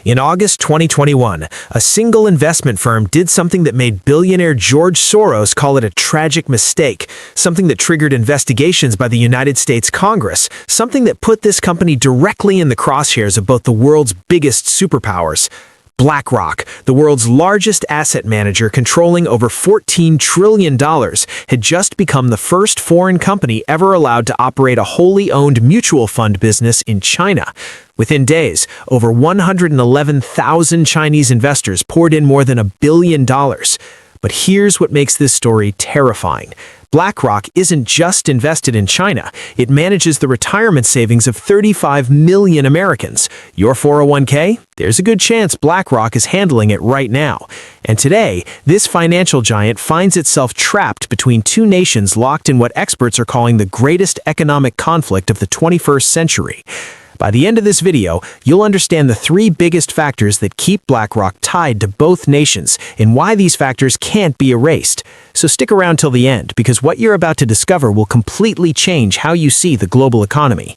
In August 2021, a single investment firm did something that made billionaire George Soros call it a tragic mistake, something that triggered investigations by the United States Congress, something that put this company directly in the crosshairs of both the world's biggest superpowers. Blackrock, the world's largest asset manager controlling over $14 trillion, had just become the first foreign company ever allowed to operate a wholly owned mutual fund business in China. Within days, over 111,000 Chinese investors poured in more than $1 billion. But here's what makes this story terrifying. BlackRock isn't just invested in China. It manages the retirement savings of 35 million Americans. Your 401k? There's a good chance BlackRock is handling it right now. And today, this financial giant finds itself trapped between two nations locked in what experts are calling the greatest economic conflict of the 21st century. By the end of this video, you'll understand the three biggest factors that keep BlackRock tied to both nations and why these factors can't be erased. So stick around till the end, because what you're about to discover will completely change how you see the global economy.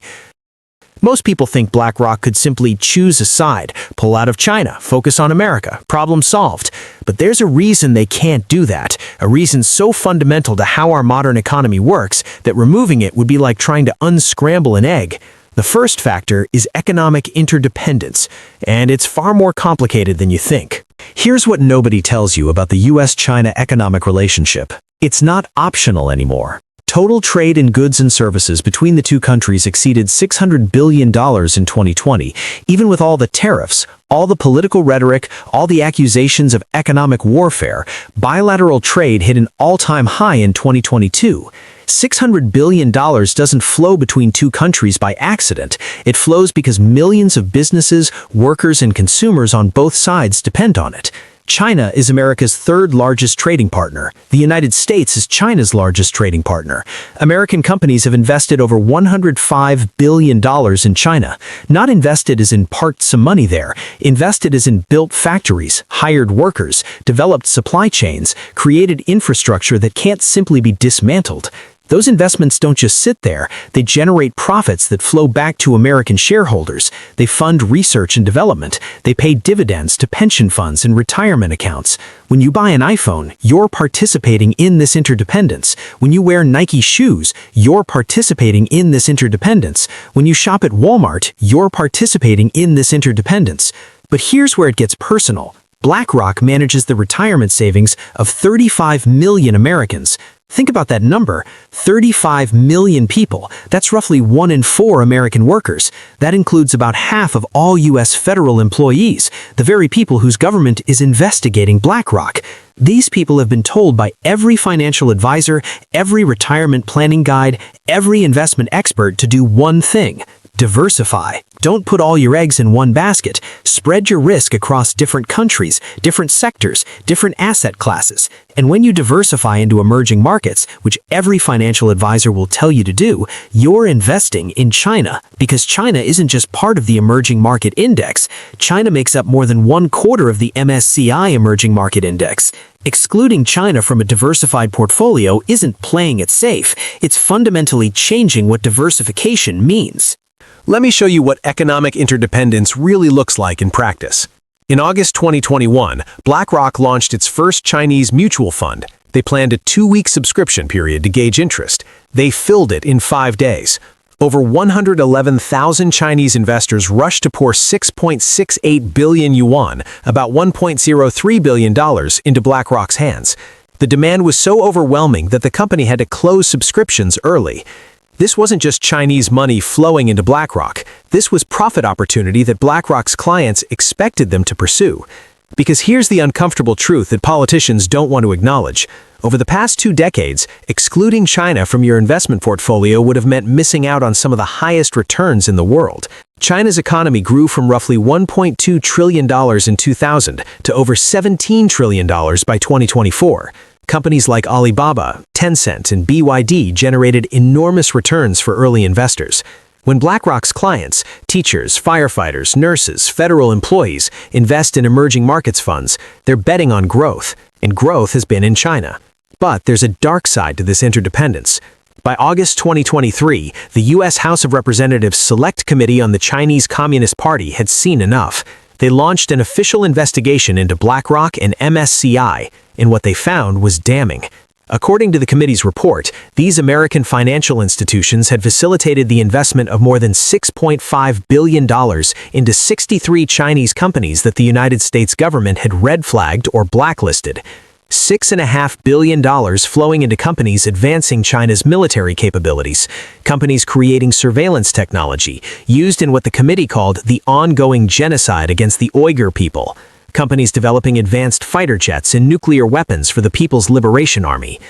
Most people think BlackRock could simply choose a side, pull out of China, focus on America, problem solved. But there's a reason they can't do that, a reason so fundamental to how our modern economy works that removing it would be like trying to unscramble an egg. The first factor is economic interdependence, and it's far more complicated than you think. Here's what nobody tells you about the US-China economic relationship. It's not optional anymore. Total trade in goods and services between the two countries exceeded $600 billion in 2020, even with all the tariffs, all the political rhetoric, all the accusations of economic warfare. Bilateral trade hit an all-time high in 2022. $600 billion doesn't flow between two countries by accident. It flows because millions of businesses, workers, and consumers on both sides depend on it. China is America's third largest trading partner. The United States is China's largest trading partner. American companies have invested over $105 billion in China. Not invested as in parked some money there. Invested as in built factories, hired workers, developed supply chains, created infrastructure that can't simply be dismantled. Those investments don't just sit there. They generate profits that flow back to American shareholders. They fund research and development. They pay dividends to pension funds and retirement accounts. When you buy an iPhone, you're participating in this interdependence. When you wear Nike shoes, you're participating in this interdependence. When you shop at Walmart, you're participating in this interdependence. But here's where it gets personal. BlackRock manages the retirement savings of 35 million Americans. Think about that number, 35 million people. That's roughly 1 in 4 American workers. That includes about half of all U.S. federal employees, the very people whose government is investigating BlackRock. These people have been told by every financial advisor, every retirement planning guide, every investment expert to do one thing: diversify. Don't put all your eggs in one basket. Spread your risk across different countries, different sectors, different asset classes. And when you diversify into emerging markets, which every financial advisor will tell you to do, you're investing in China, because China isn't just part of the emerging market index. China makes up more than 1/4 of the MSCI emerging market index. Excluding China from a diversified portfolio isn't playing it safe. It's fundamentally changing what diversification means. Let me show you what economic interdependence really looks like in practice. In August 2021, BlackRock launched its first Chinese mutual fund. They planned a 2-week subscription period to gauge interest. They filled it in 5 days. Over 111,000 Chinese investors rushed to pour 6.68 billion yuan, about $1.03 billion, into BlackRock's hands. The demand was so overwhelming that the company had to close subscriptions early. This wasn't just Chinese money flowing into BlackRock. This was profit opportunity that BlackRock's clients expected them to pursue. Because here's the uncomfortable truth that politicians don't want to acknowledge. Over the past 2 decades, excluding China from your investment portfolio would have meant missing out on some of the highest returns in the world. China's economy grew from roughly $1.2 trillion in 2000 to over $17 trillion by 2024. Companies like Alibaba, Tencent, and BYD generated enormous returns for early investors. When BlackRock's clients, teachers, firefighters, nurses, federal employees, invest in emerging markets funds, they're betting on growth, and growth has been in China. But there's a dark side to this interdependence. By August 2023, the U.S. House of Representatives Select Committee on the Chinese Communist Party had seen enough. They launched an official investigation into BlackRock and MSCI, and what they found was damning. According to the committee's report, these American financial institutions had facilitated the investment of more than $6.5 billion into 63 Chinese companies that the United States government had red-flagged or blacklisted. $6.5 billion flowing into companies advancing China's military capabilities, companies creating surveillance technology, used in what the committee called the ongoing genocide against the Uyghur people, companies developing advanced fighter jets and nuclear weapons for the People's Liberation Army.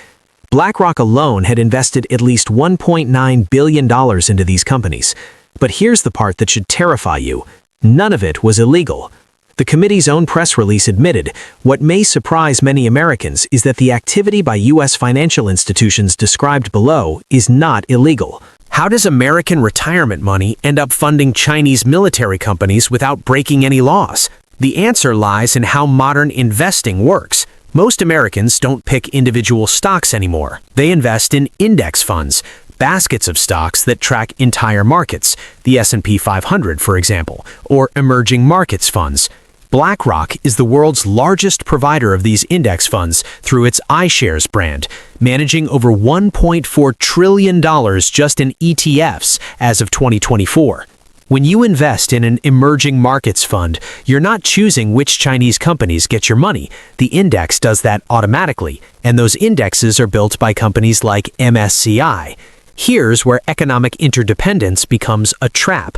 BlackRock alone had invested at least $1.9 billion into these companies. But here's the part that should terrify you. None of it was illegal. The committee's own press release admitted, what may surprise many Americans is that the activity by U.S. financial institutions described below is not illegal. How does American retirement money end up funding Chinese military companies without breaking any laws? The answer lies in how modern investing works. Most Americans don't pick individual stocks anymore. They invest in index funds, baskets of stocks that track entire markets, the S&P 500, for example, or emerging markets funds. BlackRock is the world's largest provider of these index funds through its iShares brand, managing over $1.4 trillion just in ETFs as of 2024. When you invest in an emerging markets fund, you're not choosing which Chinese companies get your money. The index does that automatically, and those indexes are built by companies like MSCI. Here's where economic interdependence becomes a trap.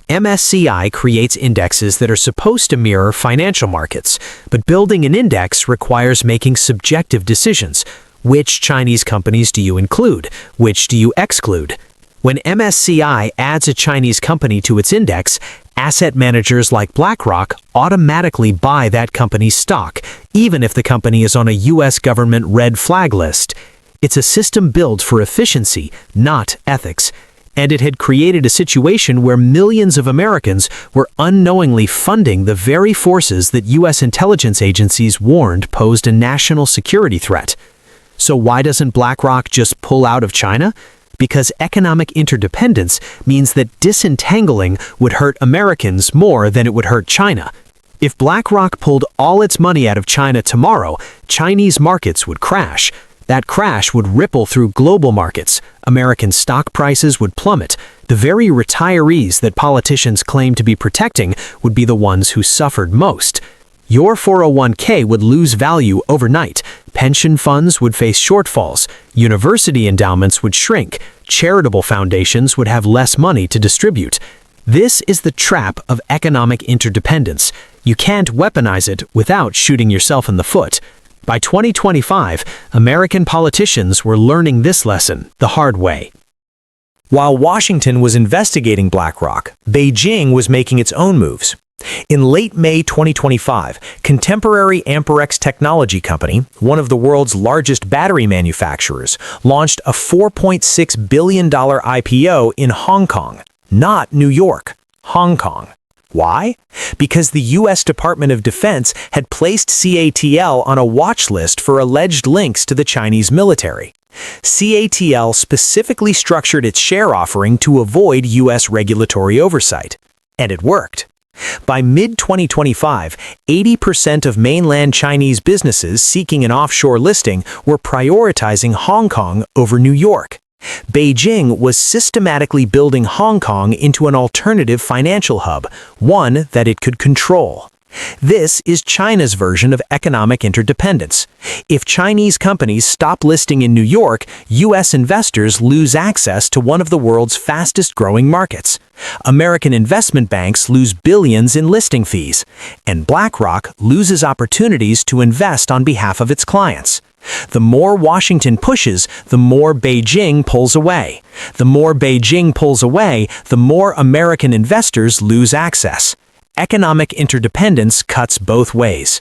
MSCI creates indexes that are supposed to mirror financial markets, but building an index requires making subjective decisions. Which Chinese companies do you include? Which do you exclude? When MSCI adds a Chinese company to its index, asset managers like BlackRock automatically buy that company's stock, even if the company is on a U.S. government red flag list. It's a system built for efficiency, not ethics. And it had created a situation where millions of Americans were unknowingly funding the very forces that U.S. intelligence agencies warned posed a national security threat. So why doesn't BlackRock just pull out of China? Because economic interdependence means that disentangling would hurt Americans more than it would hurt China. If BlackRock pulled all its money out of China tomorrow, Chinese markets would crash. That crash would ripple through global markets. American stock prices would plummet. The very retirees that politicians claim to be protecting would be the ones who suffered most. Your 401k would lose value overnight. Pension funds would face shortfalls. University endowments would shrink. Charitable foundations would have less money to distribute. This is the trap of economic interdependence. You can't weaponize it without shooting yourself in the foot. By 2025, American politicians were learning this lesson the hard way. While Washington was investigating BlackRock, Beijing was making its own moves. In late May 2025, contemporary Amperex Technology Company, one of the world's largest battery manufacturers, launched a $4.6 billion IPO in Hong Kong, not New York, Hong Kong. Why? Because the U.S. Department of Defense had placed CATL on a watch list for alleged links to the Chinese military. CATL specifically structured its share offering to avoid U.S. regulatory oversight. And it worked. By mid-2025, 80% of mainland Chinese businesses seeking an offshore listing were prioritizing Hong Kong over New York. Beijing was systematically building Hong Kong into an alternative financial hub, one that it could control. This is China's version of economic interdependence. If Chinese companies stop listing in New York, U.S. investors lose access to one of the world's fastest-growing markets. American investment banks lose billions in listing fees, and BlackRock loses opportunities to invest on behalf of its clients. The more Washington pushes, the more Beijing pulls away. The more Beijing pulls away, the more American investors lose access. Economic interdependence cuts both ways.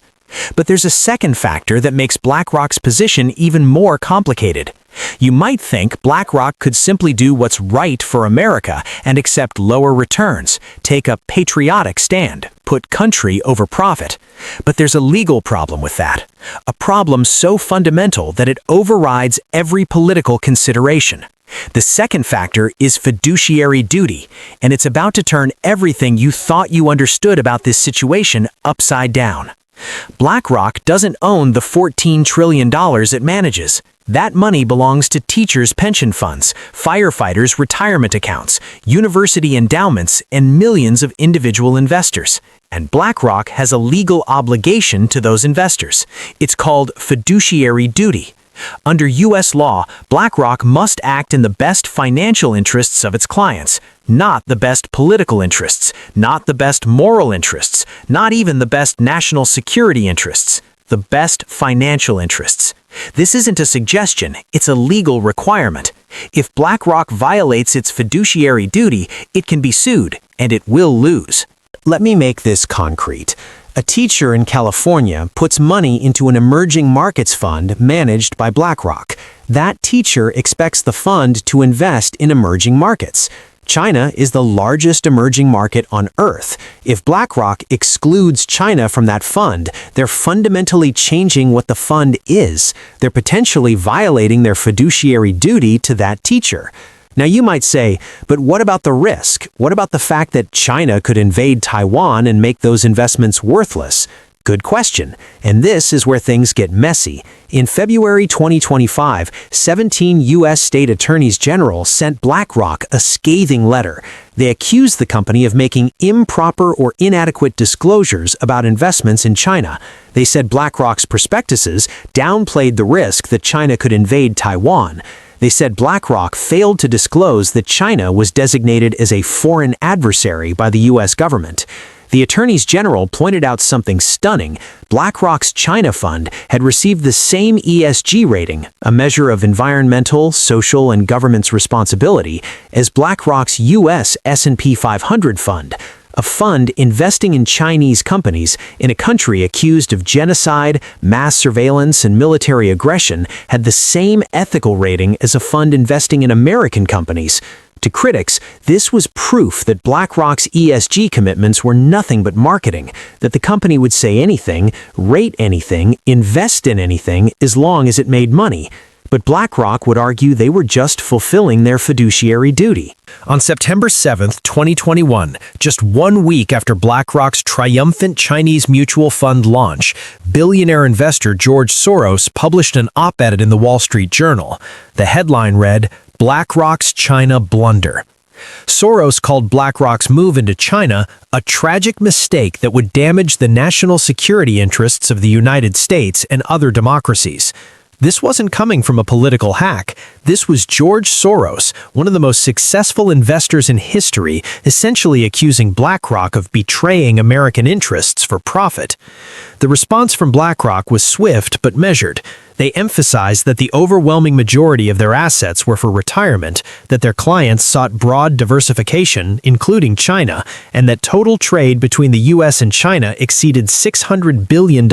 But there's a second factor that makes BlackRock's position even more complicated. You might think BlackRock could simply do what's right for America and accept lower returns, take a patriotic stand, put country over profit. But there's a legal problem with that. A problem so fundamental that it overrides every political consideration. The second factor is fiduciary duty, and it's about to turn everything you thought you understood about this situation upside down. BlackRock doesn't own the $14 trillion it manages. That money belongs to teachers' pension funds, firefighters' retirement accounts, university endowments, and millions of individual investors. And BlackRock has a legal obligation to those investors. It's called fiduciary duty. Under U.S. law, BlackRock must act in the best financial interests of its clients, not the best political interests, not the best moral interests, not even the best national security interests, the best financial interests. This isn't a suggestion, it's a legal requirement. If BlackRock violates its fiduciary duty, it can be sued, and it will lose. Let me make this concrete. A teacher in California puts money into an emerging markets fund managed by BlackRock. That teacher expects the fund to invest in emerging markets. China is the largest emerging market on Earth. If BlackRock excludes China from that fund, they're fundamentally changing what the fund is. They're potentially violating their fiduciary duty to that teacher. Now you might say, but what about the risk? What about the fact that China could invade Taiwan and make those investments worthless? Good question. And this is where things get messy. In February 2025, 17 U.S. state attorneys general sent BlackRock a scathing letter. They accused the company of making improper or inadequate disclosures about investments in China. They said BlackRock's prospectuses downplayed the risk that China could invade Taiwan. They said BlackRock failed to disclose that China was designated as a foreign adversary by the U.S. government. The attorneys general pointed out something stunning. BlackRock's China fund had received the same ESG rating, a measure of environmental, social, and governance responsibility, as BlackRock's U.S. S&P 500 fund, a fund investing in Chinese companies in a country accused of genocide, mass surveillance, and military aggression, had the same ethical rating as a fund investing in American companies. To critics, this was proof that BlackRock's ESG commitments were nothing but marketing, that the company would say anything, rate anything, invest in anything, as long as it made money. But BlackRock would argue they were just fulfilling their fiduciary duty. On September 7, 2021, just 1 week after BlackRock's triumphant Chinese mutual fund launch, billionaire investor George Soros published an op-ed in the Wall Street Journal. The headline read, "BlackRock's China Blunder." Soros called BlackRock's move into China a tragic mistake that would damage the national security interests of the United States and other democracies. This wasn't coming from a political hack. This was George Soros, one of the most successful investors in history, essentially accusing BlackRock of betraying American interests for profit. The response from BlackRock was swift but measured. They emphasized that the overwhelming majority of their assets were for retirement, that their clients sought broad diversification, including China, and that total trade between the U.S. and China exceeded $600 billion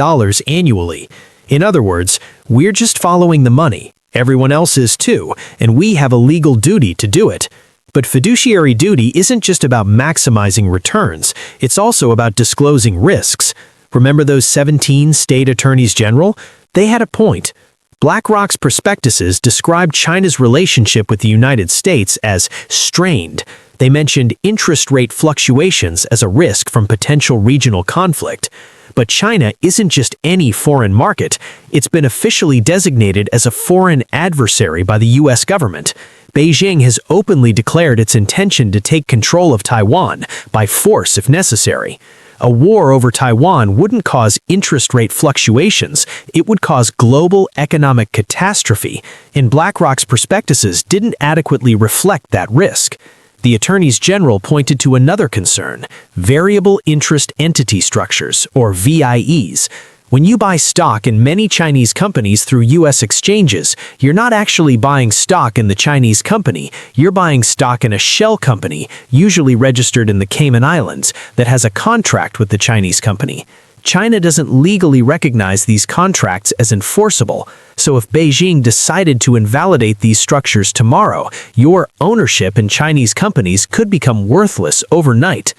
annually. In other words, we're just following the money. Everyone else is too, and we have a legal duty to do it. But fiduciary duty isn't just about maximizing returns, it's also about disclosing risks. Remember those 17 state attorneys general? They had a point. BlackRock's prospectuses described China's relationship with the United States as strained. They mentioned interest rate fluctuations as a risk from potential regional conflict. But China isn't just any foreign market. It's been officially designated as a foreign adversary by the U.S. government. Beijing has openly declared its intention to take control of Taiwan by force if necessary. A war over Taiwan wouldn't cause interest rate fluctuations, it would cause global economic catastrophe, and BlackRock's prospectuses didn't adequately reflect that risk. The attorneys general pointed to another concern, variable interest entity structures, or VIEs. When you buy stock in many Chinese companies through U.S. exchanges, you're not actually buying stock in the Chinese company, you're buying stock in a shell company, usually registered in the Cayman Islands, that has a contract with the Chinese company. China doesn't legally recognize these contracts as enforceable, so if Beijing decided to invalidate these structures tomorrow, your ownership in Chinese companies could become worthless overnight.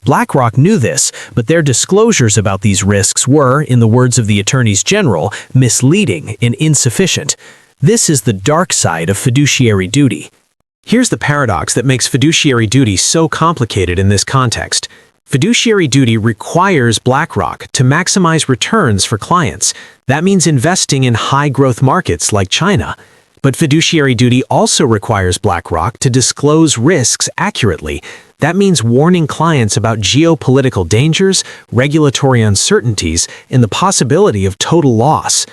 BlackRock knew this, but their disclosures about these risks were, in the words of the attorneys general, misleading and insufficient. This is the dark side of fiduciary duty. Here's the paradox that makes fiduciary duty so complicated in this context. Fiduciary duty requires BlackRock to maximize returns for clients. That means investing in high-growth markets like China. But fiduciary duty also requires BlackRock to disclose risks accurately. That means warning clients about geopolitical dangers, regulatory uncertainties, and the possibility of total loss.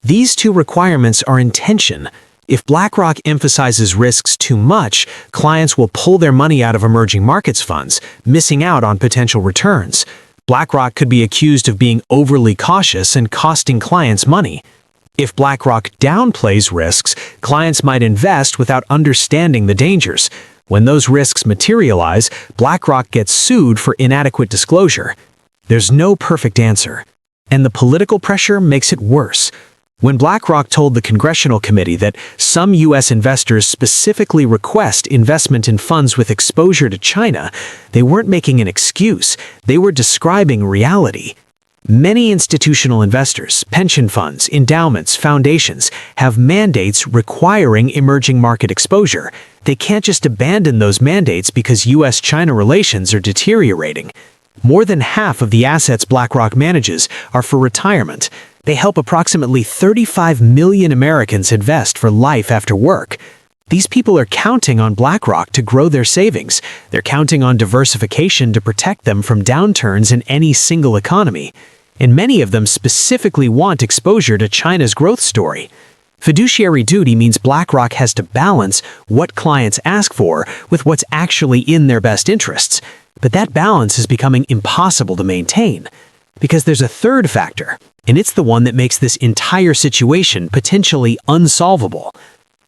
These two requirements are in tension. If BlackRock emphasizes risks too much, clients will pull their money out of emerging markets funds, missing out on potential returns. BlackRock could be accused of being overly cautious and costing clients money. If BlackRock downplays risks, clients might invest without understanding the dangers. When those risks materialize, BlackRock gets sued for inadequate disclosure. There's no perfect answer, and the political pressure makes it worse. When BlackRock told the Congressional Committee that some U.S. investors specifically request investment in funds with exposure to China, they weren't making an excuse, they were describing reality. Many institutional investors, pension funds, endowments, foundations, have mandates requiring emerging market exposure. They can't just abandon those mandates because U.S.-China relations are deteriorating. More than half of the assets BlackRock manages are for retirement. They help approximately 35 million Americans invest for life after work. These people are counting on BlackRock to grow their savings. They're counting on diversification to protect them from downturns in any single economy. And many of them specifically want exposure to China's growth story. Fiduciary duty means BlackRock has to balance what clients ask for with what's actually in their best interests. But that balance is becoming impossible to maintain. Because there's a third factor, and it's the one that makes this entire situation potentially unsolvable.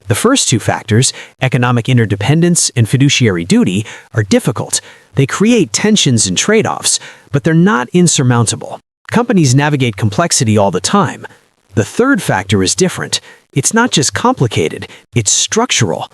The first two factors, economic interdependence and fiduciary duty, are difficult. They create tensions and trade-offs, but they're not insurmountable. Companies navigate complexity all the time. The third factor is different. It's not just complicated, it's structural.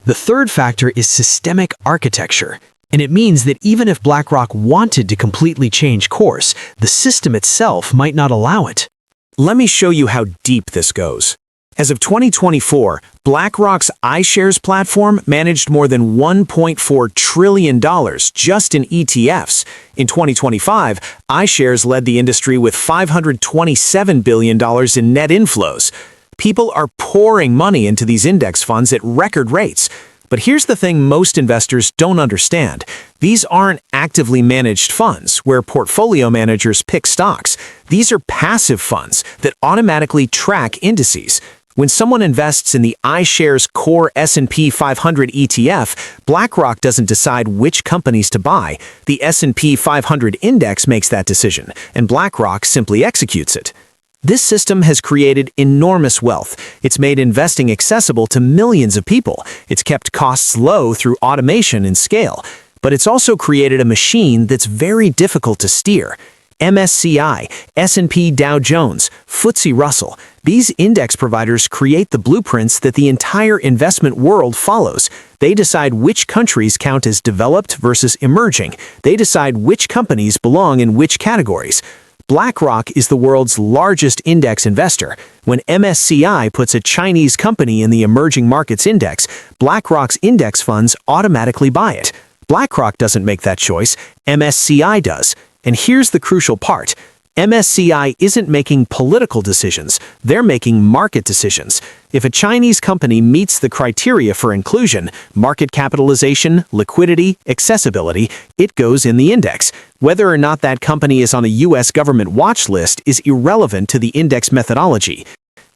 The third factor is systemic architecture. And it means that even if BlackRock wanted to completely change course, the system itself might not allow it. Let me show you how deep this goes. As of 2024, BlackRock's iShares platform managed more than $1.4 trillion just in ETFs. In 2025, iShares led the industry with $527 billion in net inflows. People are pouring money into these index funds at record rates. But here's the thing most investors don't understand. These aren't actively managed funds where portfolio managers pick stocks. These are passive funds that automatically track indices. When someone invests in the iShares Core S&P 500 ETF, BlackRock doesn't decide which companies to buy. The S&P 500 index makes that decision, and BlackRock simply executes it. This system has created enormous wealth. It's made investing accessible to millions of people. It's kept costs low through automation and scale. But it's also created a machine that's very difficult to steer. MSCI, S&P Dow Jones, FTSE Russell. These index providers create the blueprints that the entire investment world follows. They decide which countries count as developed versus emerging. They decide which companies belong in which categories. BlackRock is the world's largest index investor. When MSCI puts a Chinese company in the emerging markets index, BlackRock's index funds automatically buy it. BlackRock doesn't make that choice, MSCI does. And here's the crucial part. MSCI isn't making political decisions, they're making market decisions. If a Chinese company meets the criteria for inclusion, market capitalization, liquidity, accessibility, it goes in the index. Whether or not that company is on a U.S. government watch list is irrelevant to the index methodology.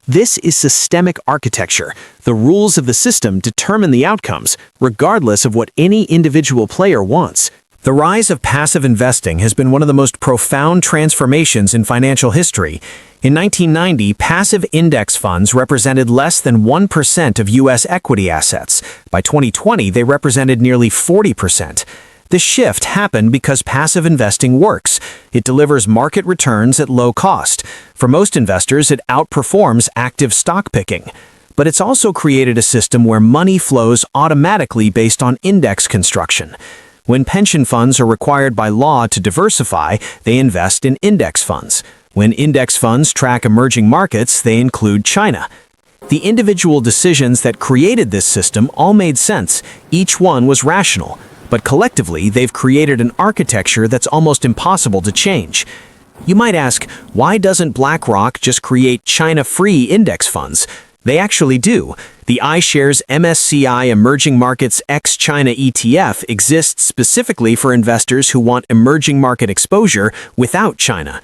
This is systemic architecture. The rules of the system determine the outcomes, regardless of what any individual player wants. The rise of passive investing has been one of the most profound transformations in financial history. In 1990, passive index funds represented less than 1% of U.S. equity assets. By 2020, they represented nearly 40%. The shift happened because passive investing works. It delivers market returns at low cost. For most investors, it outperforms active stock picking. But it's also created a system where money flows automatically based on index construction. When pension funds are required by law to diversify, they invest in index funds. When index funds track emerging markets, they include China. The individual decisions that created this system all made sense. Each one was rational. But collectively, they've created an architecture that's almost impossible to change. You might ask, why doesn't BlackRock just create China-free index funds? They actually do. The iShares MSCI Emerging Markets ex-China ETF exists specifically for investors who want emerging market exposure without China.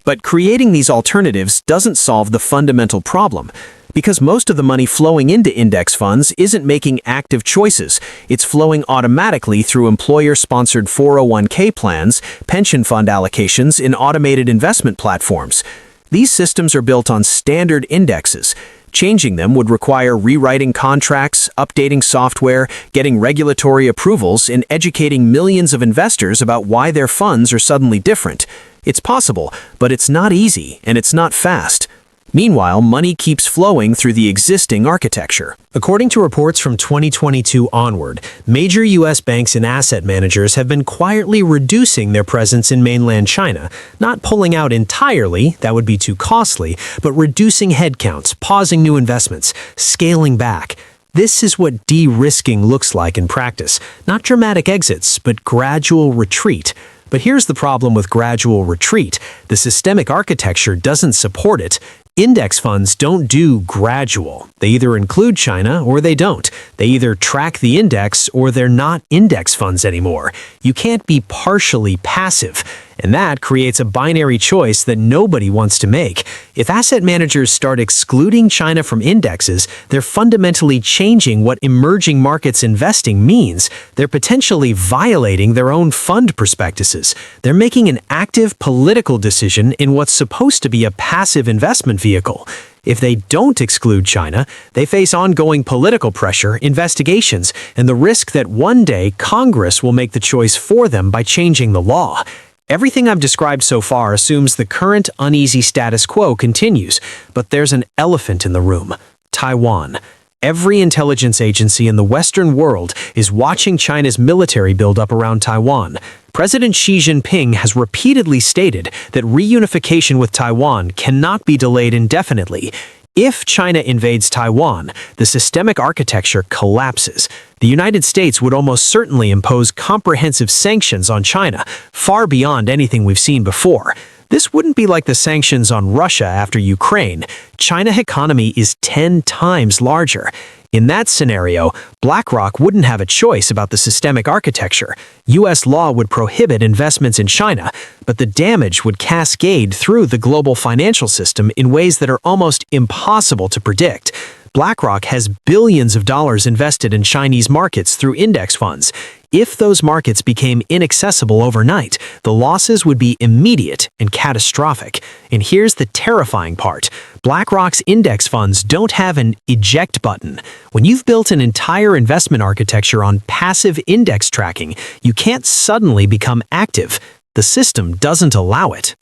But creating these alternatives doesn't solve the fundamental problem. Because most of the money flowing into index funds isn't making active choices. It's flowing automatically through employer-sponsored 401k plans, pension fund allocations, and automated investment platforms. These systems are built on standard indexes. Changing them would require rewriting contracts, updating software, getting regulatory approvals, and educating millions of investors about why their funds are suddenly different. It's possible, but it's not easy, and it's not fast. Meanwhile, money keeps flowing through the existing architecture. According to reports from 2022 onward, major U.S. banks and asset managers have been quietly reducing their presence in mainland China, not pulling out entirely, that would be too costly, but reducing headcounts, pausing new investments, scaling back. This is what de-risking looks like in practice. Not dramatic exits, but gradual retreat. But here's the problem with gradual retreat. The systemic architecture doesn't support it. Index funds don't do gradual. They either include China or they don't. They either track the index or they're not index funds anymore. You can't be partially passive. And that creates a binary choice that nobody wants to make. If asset managers start excluding China from indexes, they're fundamentally changing what emerging markets investing means. They're potentially violating their own fund prospectuses. They're making an active political decision in what's supposed to be a passive investment vehicle. If they don't exclude China, they face ongoing political pressure, investigations, and the risk that one day Congress will make the choice for them by changing the law. Everything I've described so far assumes the current uneasy status quo continues, but there's an elephant in the room: Taiwan. Every intelligence agency in the Western world is watching China's military buildup around Taiwan. President Xi Jinping has repeatedly stated that reunification with Taiwan cannot be delayed indefinitely. If China invades Taiwan, the systemic architecture collapses. The United States would almost certainly impose comprehensive sanctions on China, far beyond anything we've seen before. This wouldn't be like the sanctions on Russia after Ukraine. China's economy is 10 times larger. In that scenario, BlackRock wouldn't have a choice about the systemic architecture. U.S. law would prohibit investments in China, but the damage would cascade through the global financial system in ways that are almost impossible to predict. BlackRock has billions of dollars invested in Chinese markets through index funds. If those markets became inaccessible overnight, the losses would be immediate and catastrophic. And here's the terrifying part: BlackRock's index funds don't have an eject button. When you've built an entire investment architecture on passive index tracking, you can't suddenly become active. The system doesn't allow it.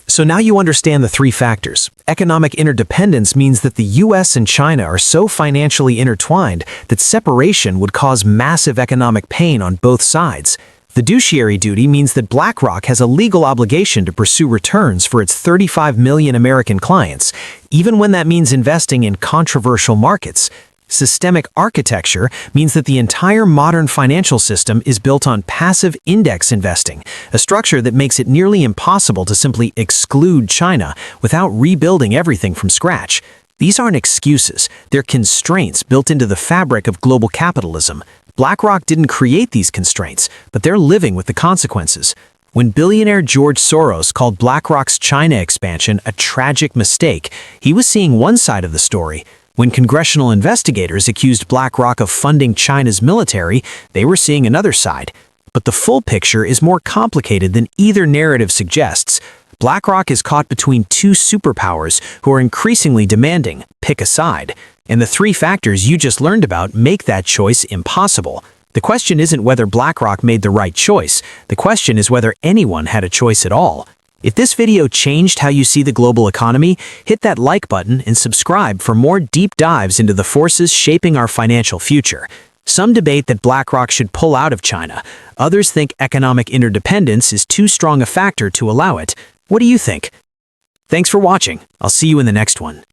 So now you understand the three factors. Economic interdependence means that the US and China are so financially intertwined that separation would cause massive economic pain on both sides. Fiduciary duty means that BlackRock has a legal obligation to pursue returns for its 35 million American clients, even when that means investing in controversial markets. Systemic architecture means that the entire modern financial system is built on passive index investing, a structure that makes it nearly impossible to simply exclude China without rebuilding everything from scratch. These aren't excuses, they're constraints built into the fabric of global capitalism. BlackRock didn't create these constraints, but they're living with the consequences. When billionaire George Soros called BlackRock's China expansion a tragic mistake, he was seeing one side of the story. When congressional investigators accused BlackRock of funding China's military, they were seeing another side. But the full picture is more complicated than either narrative suggests. BlackRock is caught between two superpowers who are increasingly demanding, pick a side. And the three factors you just learned about make that choice impossible. The question isn't whether BlackRock made the right choice. The question is whether anyone had a choice at all. If this video changed how you see the global economy, hit that like button and subscribe for more deep dives into the forces shaping our financial future. Some debate that BlackRock should pull out of China. Others think economic interdependence is too strong a factor to allow it. What do you think? Thanks for watching. I'll see you in the next one.